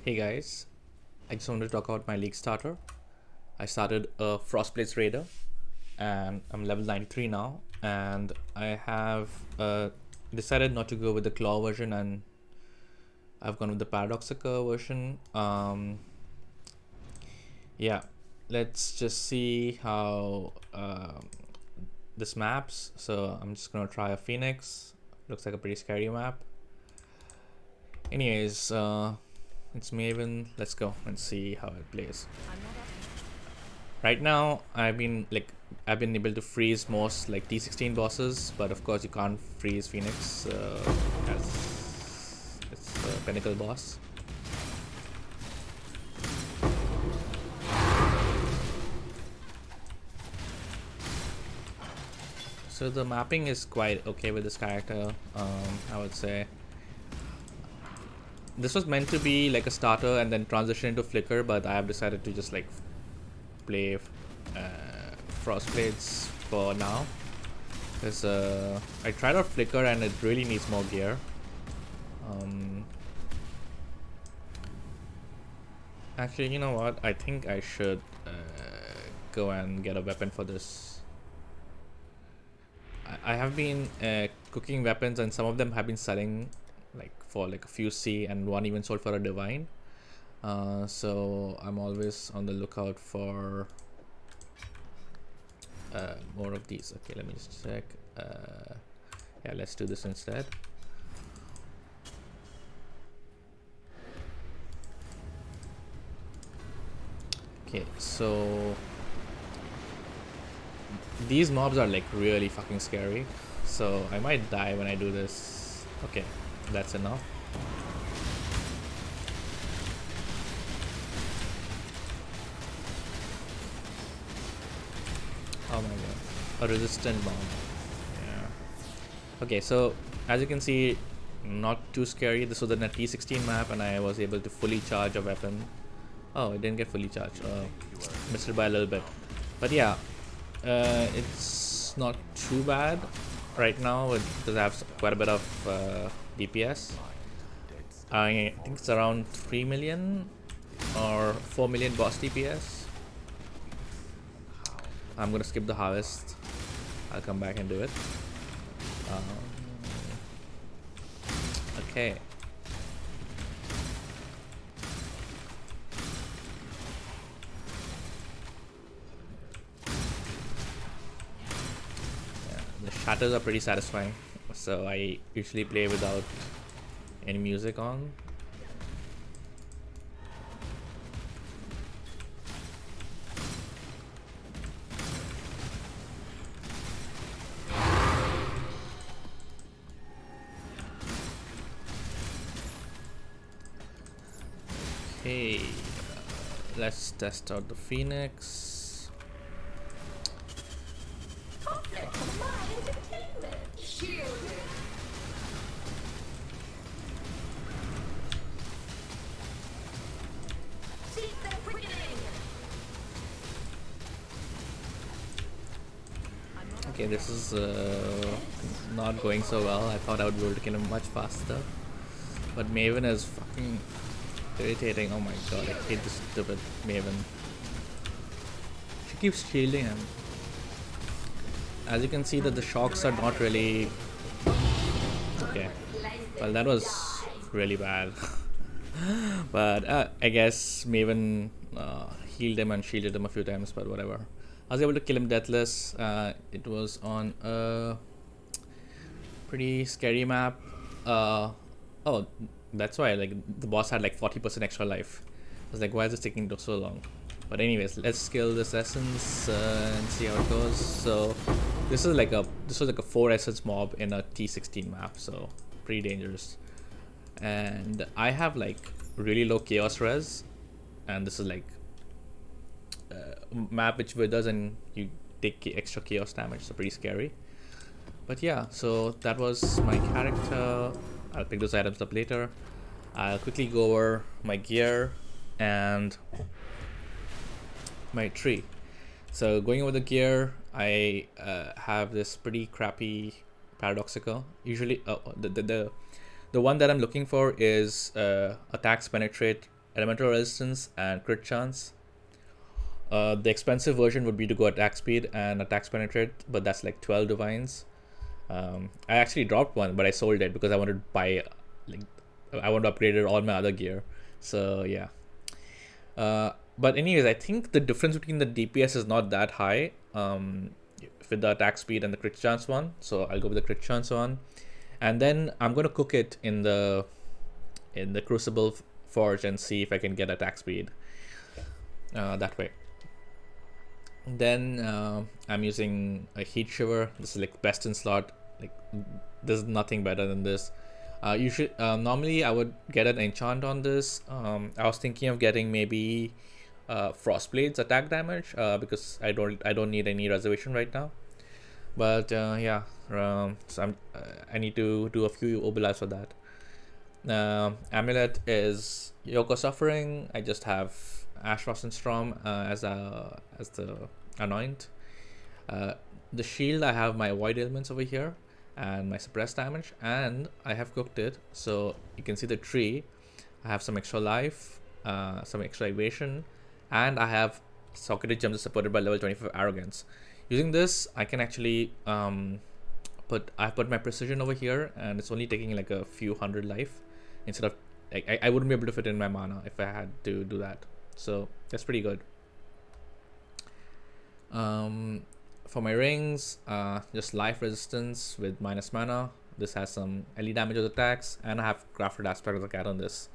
Hey guys, I just wanted to talk about my league starter. I started a Frostblades Raider and I'm level 93 now, and I have decided not to go with the Claw version, and I've gone with the Paradoxica version. Yeah, let's just see how this maps. So I'm just gonna try a Phoenix. Looks like a pretty scary map. Anyways, it's Maven. Let's go and see how it plays. Right now, I've been able to freeze most like T16 bosses, but of course you can't freeze Phoenix as it's a pinnacle boss. So the mapping is quite okay with this character. I would say this was meant to be like a starter and then transition into Flicker, but I have decided to just like play Frostblades for now. Because I tried out Flicker and it really needs more gear. Actually, you know what? I think I should go and get a weapon for this. I have been cooking weapons, and some of them have been selling like for like a few C, and one even sold for a divine. So I'm always on the lookout for more of these. Okay, let me just check. Yeah, let's do this instead. Okay, so these mobs are like really fucking scary, so I might die when I do this. Okay, that's enough. Oh my god, a resistant bomb. Yeah. Okay, so as you can see, not too scary. This was a T16 map, and I was able to fully charge a weapon. Oh, it didn't get fully charged. Missed it by a little bit. But yeah, it's not too bad right now. It does have quite a bit of DPS. I think it's around 3 million or 4 million boss DPS. I'm gonna skip the harvest. I'll come back and do it. Okay. Yeah, the shatters are pretty satisfying. So I usually play without any music on. Okay, let's test out the Phoenix. Okay, this is not going so well. I thought I would be able to kill him much faster, but Maven is fucking irritating. Oh my god, I hate this stupid Maven. She keeps shielding him. As you can see that the shocks are not really... Okay, well that was really bad. But I guess Maven healed him and shielded him a few times, but whatever. I was able to kill him deathless. It was on a pretty scary map. Oh, that's why like the boss had like 40% extra life. I was like, why is this taking so long? But anyways, let's kill this essence and see how it goes. So this was like a 4 essence mob in a T16 map, so pretty dangerous. And I have like really low chaos res, and this is like map which withers and you take extra chaos damage, so pretty scary. But yeah, so that was my character. I'll pick those items up later. I'll quickly go over my gear and my tree. So going over the gear, I have this pretty crappy Paradoxica. Usually, the one that I'm looking for is attacks penetrate elemental resistance and crit chance. The expensive version would be to go attack speed and attacks penetrate, but that's like 12 divines. I actually dropped one, but I sold it because I wanted to buy, like, I want to upgrade all my other gear. So yeah. But anyways, I think the difference between the DPS is not that high. With the attack speed and the crit chance one, so I'll go with the crit chance one, and then I'm gonna cook it in the Crucible Forge and see if I can get attack speed that way. Then I'm using a Heat Shiver. This is like best in slot. Like, there's nothing better than this. You should normally I would get an enchant on this. I was thinking of getting maybe Frostblade's attack damage because I don't need any reservation right now. But yeah, so I need to do a few obelas for that. Amulet is Yoko Suffering. I just have Ash Frost and Storm as the anoint. The shield, I have my void elements over here and my suppressed damage, and I have cooked it, so you can see the tree. I have some extra life, some extra evasion, and I have socketed gems supported by level 25 arrogance. Using this, I can actually I put my precision over here, and it's only taking like a few hundred life instead of like I wouldn't be able to fit in my mana if I had to do that. So that's pretty good. For my rings, just life resistance with minus mana. This has some LE damage of attacks, and I have crafted aspect of the cat on this.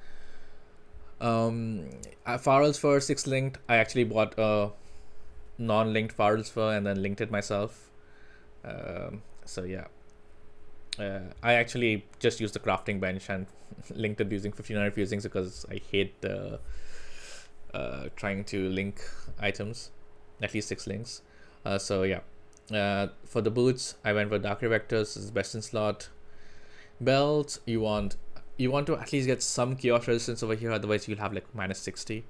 Farrell's Fur 6 linked. I actually bought a non-linked Farrell's Fur and then linked it myself. So yeah. I actually just used the crafting bench and linked it using 1500 fusings because I hate trying to link items, at least 6 links. So yeah. For the boots, I went for Dark Vectors. This is best in slot. Belt, you want to at least get some chaos resistance over here, otherwise you'll have like minus 60.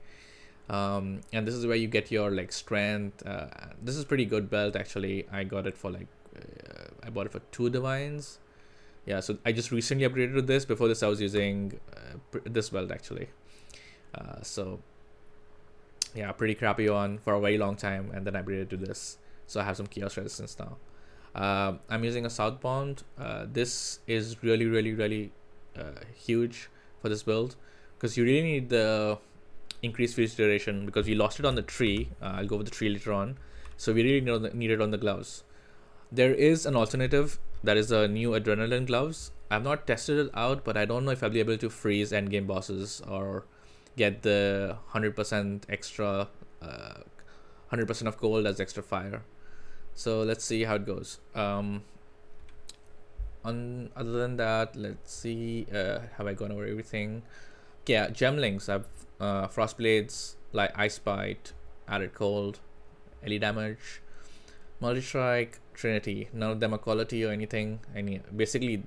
And this is where you get your like strength. This is pretty good belt actually. I got it for like I bought it for 2 divines. Yeah, so I just recently upgraded to this. Before this I was using this belt actually. So yeah, pretty crappy one for a very long time, and then I upgraded to this, so I have some chaos resistance now. I'm using a southbound. This is really huge for this build because you really need the increased fuse duration because we lost it on the tree. I'll go with the tree later on, so we really need it on the gloves. There is an alternative, that is the new adrenaline gloves. I've not tested it out, but I don't know if I'll be able to freeze endgame bosses or get the 100% extra 100% of gold as extra fire. So let's see how it goes. Other than that, let's see, have I gone over everything? Yeah, gemlings. I've Frostblades, like Ice Bite, Added Cold, LE damage, Multi-Strike, Trinity. None of them are quality or anything. Basically,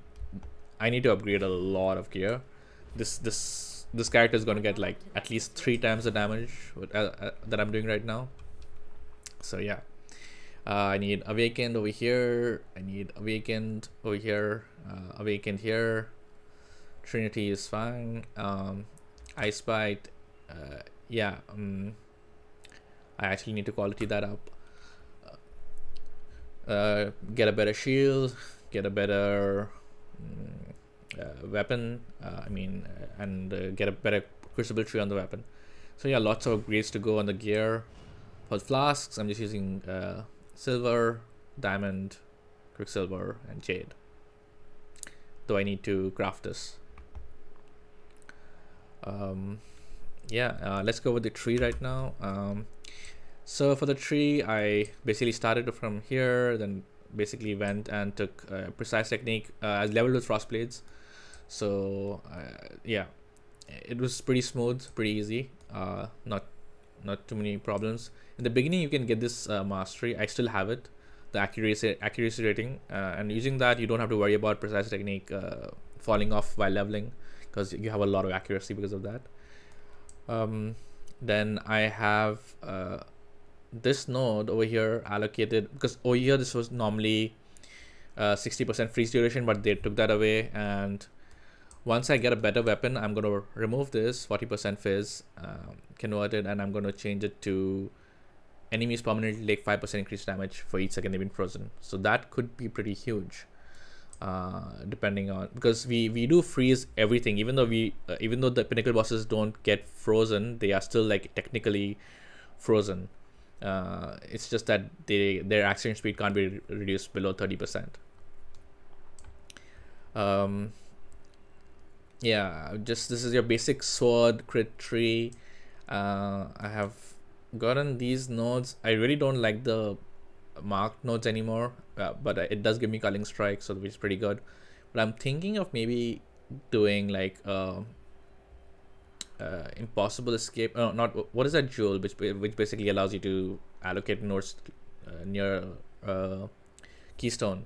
I need to upgrade a lot of gear. This character is going to get like at least 3 times the damage that I'm doing right now. So yeah. I need Awakened over here. I need Awakened over here. Awakened here. Trinity is fine. Ice Bite. Yeah. I actually need to quality that up. Get a better shield. Get a better weapon. And get a better Crucible tree on the weapon. So yeah, lots of upgrades to go on the gear. For flasks, I'm just using silver, diamond, quicksilver, and jade. Though I need to craft this. Let's go with the tree right now. So for the tree, I basically started from here, then basically went and took precise technique as leveled with frostblades. So yeah, it was pretty smooth, pretty easy. Not too many problems. In the beginning, you can get this mastery. I still have it, the accuracy rating, and using that, you don't have to worry about precise technique falling off while leveling because you have a lot of accuracy because of that. Then I have this node over here allocated because over here this was normally 60% freeze duration, but they took that away, and Once I get a better weapon, I'm going to remove this 40% fizz, convert it, and I'm going to change it to enemies permanently take 5% increased damage for each second they've been frozen. So that could be pretty huge, depending on, because we do freeze everything, even though even though the pinnacle bosses don't get frozen, they are still like technically frozen. It's just that their action speed can't be reduced below 30%. Yeah, just this is your basic sword crit tree. I have gotten these nodes. I really don't like the marked nodes anymore, but it does give me culling strike, so which is pretty good. But I'm thinking of maybe doing like impossible escape. No, not what is that jewel, which basically allows you to allocate nodes near keystone.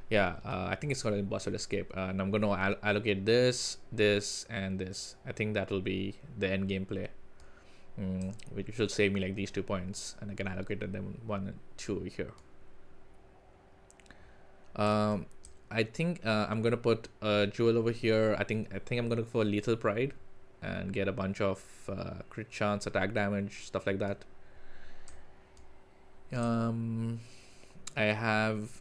Yeah, I think it's called impossible escape, and I'm gonna allocate this, this, and this. I think that will be the end gameplay, which should save me like these 2 points, and I can allocate them 1 and 2 over here. I think I'm gonna put a jewel over here. I think I'm gonna go for lethal pride, and get a bunch of crit chance, attack damage, stuff like that. I have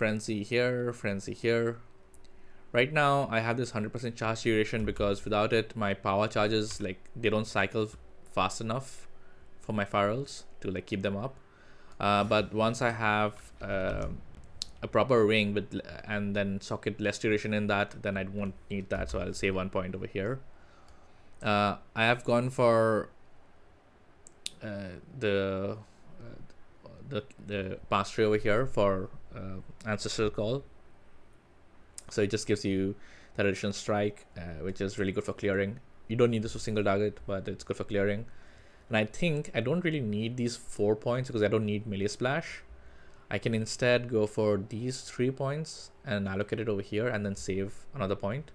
frenzy here, frenzy here. Right now I have this 100% charge duration, because without it my power charges, like, they don't cycle fast enough for my firals to like keep them up. But once I have a proper ring with and then socket less duration in that, then I won't need that, so I'll save 1 point over here. I have gone for the mastery over here for ancestral call, so it just gives you that additional strike, which is really good for clearing. You don't need this for single target, but it's good for clearing. And I think I don't really need these 4 points, because I don't need melee splash. I can instead go for these 3 points and allocate it over here, and then save another point.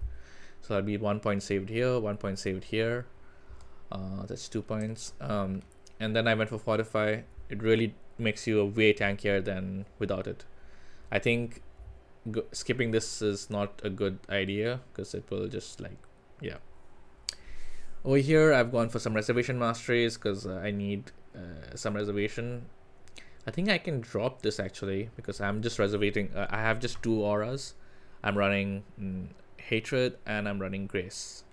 So that'll be 1 point saved here, 1 point saved here. That's 2 points. And then I went for fortify. It really makes you way tankier than without it. I think skipping this is not a good idea, because it will just like, yeah. Over here I've gone for some reservation masteries, because I need some reservation. I think I can drop this actually, because I'm just reservating. I have just 2 auras. I'm running hatred and I'm running grace,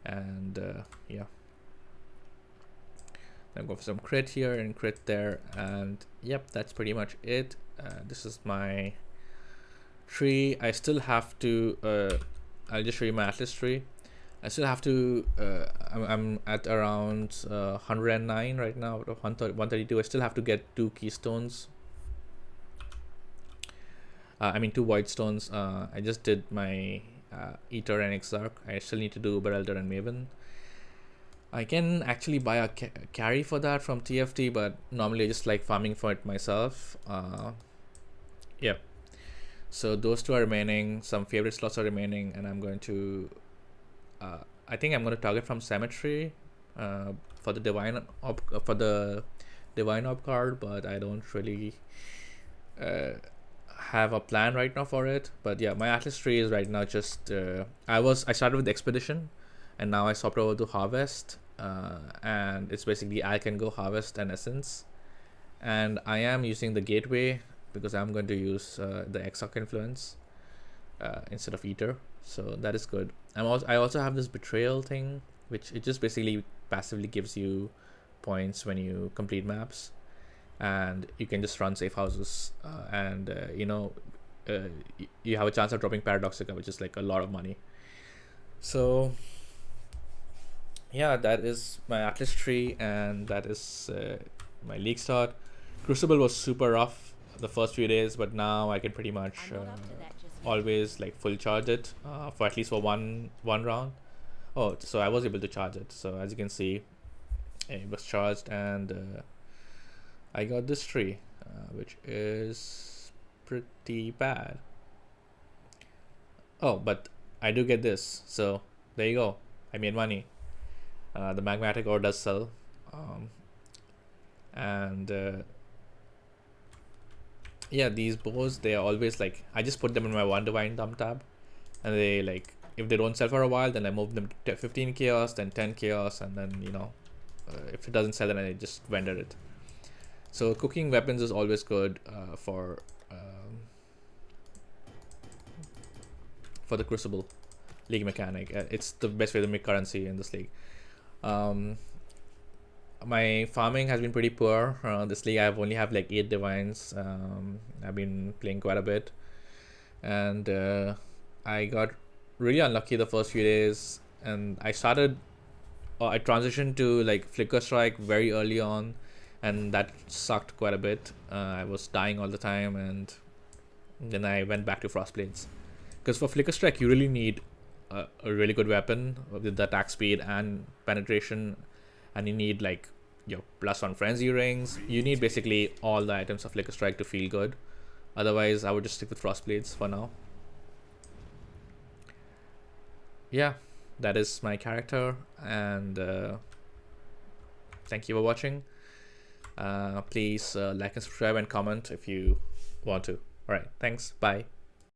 and yeah, I'm going for some crit here and crit there, and yep, that's pretty much it. This is my tree. I still have to I'll just show you my atlas tree. I still have to I'm at around 109 right now out of 132. I still have to get 2 keystones. I mean 2 void stones. I just did my Eater and Exarch. I still need to do Berelder and Maven. I can actually buy a carry for that from TFT, but normally I just like farming for it myself. Yeah. So those 2 are remaining. Some favorite slots are remaining, and I'm going to I think I'm going to target from Cemetery for the divine op card, but I don't really have a plan right now for it. But yeah, my atlas tree is right now just I started with Expedition, and now I swapped over to Harvest, and it's basically I can go Harvest and Essence, and I am using the Gateway because I'm going to use the Exarch influence instead of Eater, so that is good. I also have this Betrayal thing, which it just basically passively gives you points when you complete maps, and you can just run safe houses, and you have a chance of dropping Paradoxica, which is like a lot of money. So yeah, that is my atlas tree, and that is my league start. Crucible was super rough the first few days, but now I can pretty much always like full charge it for at least for one round. Oh, so I was able to charge it. So as you can see, it was charged, and I got this tree, which is pretty bad. Oh, but I do get this, so there you go. I made money. The magmatic ore does sell, and yeah, these bows, they are always like, I just put them in my one divine thumb tab, and they like if they don't sell for a while, then I move them to 15 chaos, then 10 chaos, and then if it doesn't sell, then I just vendor it. So cooking weapons is always good for the Crucible league mechanic. It's the best way to make currency in this league. My farming has been pretty poor. This league I've only have like 8 divines. I've been playing quite a bit, and I got really unlucky the first few days, and I transitioned to like Flicker Strike very early on, and that sucked quite a bit. I was dying all the time, and then I went back to Frostblades. Because for Flicker Strike, you really need a really good weapon with the attack speed and penetration, and you need like your +1 frenzy rings. You need basically all the items of Flicker Strike to feel good. Otherwise, I would just stick with Frostblades for now. Yeah, that is my character, and thank you for watching. Please like and subscribe and comment if you want to. Alright, thanks, bye.